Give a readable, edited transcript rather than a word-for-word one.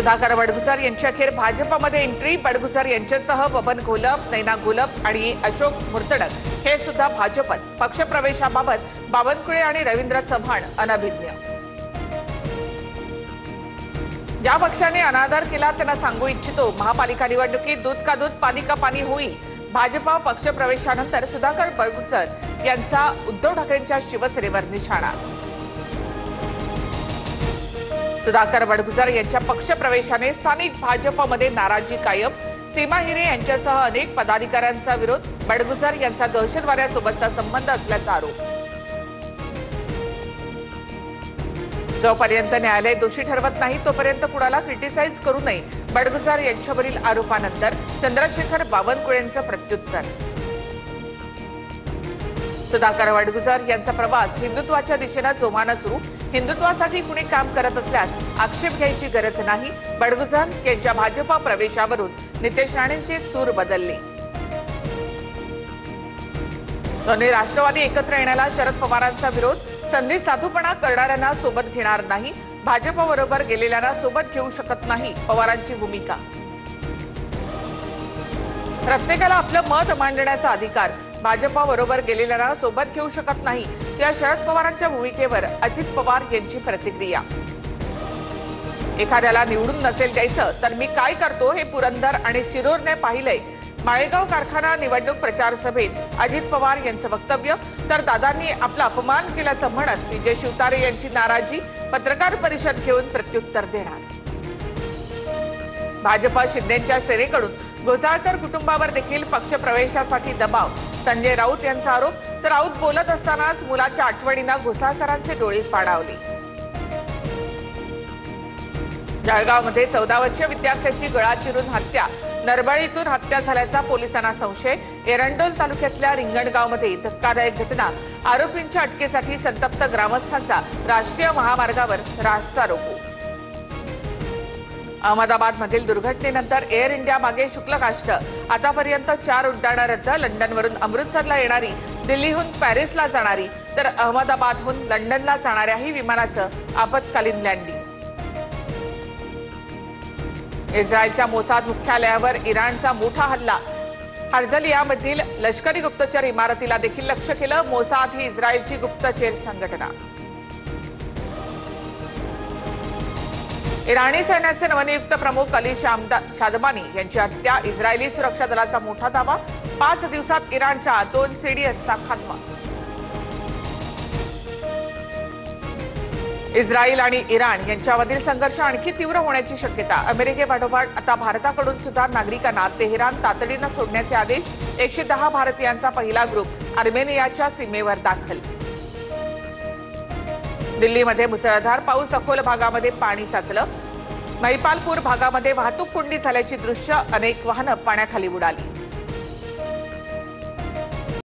सुधाकर बडगुजर यांची अखेर भाजपमध्ये एंट्री। बडगुजर यांच्यासह बबन घोलप, नैना घोलप आणि अशोक मुर्तडक हे सुद्धा भाजपत। पक्षप्रवेशाबाबत बावनकुळे आणि रवींद्र चव्हाण अनभिज्ञ। ज्या पक्षाने अनादर केला त्यांना सांगू इच्छितो, महापालिका निवडणुकीत दूध का दूध पाणी का पाणी होईल। भाजपा पक्षप्रवेशानंतर सुधाकर बडगुजर यांचा उद्धव ठाकरेंच्या शिवसेनेवर निशाणा। सुधाकर बडगुजर यांच्या पक्षप्रवेशाने स्थानिक भाजपमध्ये नाराजी कायम। सीमा हिरे यांच्यासह अनेक पदाधिकाऱ्यांचा विरोध। बडगुजर यांचा दहशतवाद्यासोबतचा संबंध असल्याचा आरोप। जोपर्यंत न्यायालय दोषी ठरवत नाही तोपर्यंत कुणाला क्रिटिसाइज करू नये। बडगुजर यांच्यावरील आरोपानंतर चंद्रशेखर बावनकुळेंचं प्रत्युत्तर। सुधाकर बडगुजर यांचा प्रवास हिंदुत्वाच्या दिशेने जोमाने सुरू। हिंदुत्वासाठी कुणी काम करत असल्यास आक्षेप घ्यायची गरज नाही। बडगुजर यांच्या भाजपा प्रवेशावरून नितेश राणेंचे सूर बदलले। दोन्ही राष्ट्रवादी एकत्र येण्याला शरद पवारांचा विरोध। संधी साधूपणा करणाऱ्यांना सोबत घेणार नाही। भाजपबरोबर गेलेल्यांना सोबत घेऊ शकत नाही, पवारांची भूमिका। प्रत्येकाला आपलं मत मांडण्याचा अधिकार। भाजपबरोबर गेलेल्यांना सोबत घेऊ शकत नाही, या शरद पवारांच्या भूमिकेवर अजित पवार यांची प्रतिक्रिया। एखाद्याला निवडून नसेल द्यायचं तर मी काय करतो हे पुरंदर आणि शिरूरने पाहिलंय। माळेगाव कारखाना निवडणूक प्रचार सभेत अजित पवार यांचं वक्तव्य। तर दादांनी आपला अपमान केल्याचं म्हणत विजय शिवतारे यांची नाराजी। पत्रकार परिषद घेऊन प्रत्युत्तर देणार। भाजपा शिंदेच्या सेनेकडून घोसाळकर कुटुंबावर देखील पक्षप्रवेशासाठी दबाव। संजय राऊत यांचा आरोप। तर राऊत बोलत असतानाच मुलाच्या आठवणींना घोसाळकरांचे डोळे पाणावले। जळगावमध्ये 14 वर्षीय विद्यार्थ्याची गळा चिरून हत्या। नरबळीतून हत्या झाल्याचा पोलिसांना संशय। एरंडोल तालुक्यातल्या रिंगणगावमध्ये धक्कादायक घटना। आरोपींच्या अटकेसाठी संतप्त ग्रामस्थांचा राष्ट्रीय महामार्गावर रास्ता रोको। अहमदाबादमधील दुर्घटनेनंतर एअर इंडिया मागे शुक्लकाष्ठ। आतापर्यंत 4 उड्डाणं रद्द। लंडनवरून अमृतसरला येणारी, दिल्लीहून पॅरिसला जाणारी तर अहमदाबादहून लंडनला जाणाऱ्याही विमानाचं आपत्कालीन लँडिंग। इस्रायलच्या मोसाद मुख्यालयावर इराणचा मोठा हल्ला। हर्जलियामधील लष्करी गुप्तचर इमारतीला देखील लक्ष्य केलं। मोसाद ही इस्रायलची गुप्तचर संघटना। इराणी सैन्याचे नवनियुक्त प्रमुख अली शादमानी यांची हत्या। इस्रायली सुरक्षा दलाचा मोठा दावा। 5 दिवसात इराणच्या 2 सीडीएसचा खात्मा। इस्रायल आणि इराण यांच्यामधील संघर्ष आणखी तीव्र होण्याची शक्यता। अमेरिकेपाठोपाठ आता भारताकडून सुद्धा नागरिकांना तेहरान तातडीनं सोडण्याचे आदेश। 110 भारतीयांचा पहिला ग्रुप अर्मेनियाच्या सीमेवर दाखल। दिल्लीमध्ये मुसळधार पाऊस। अकोला भागामध्ये पाणी साचलं। महिपालपूर भागामध्ये वाहतूक कोंडी झाल्याची दृश्य। अनेक वाहनं पाण्याखाली बुडाली।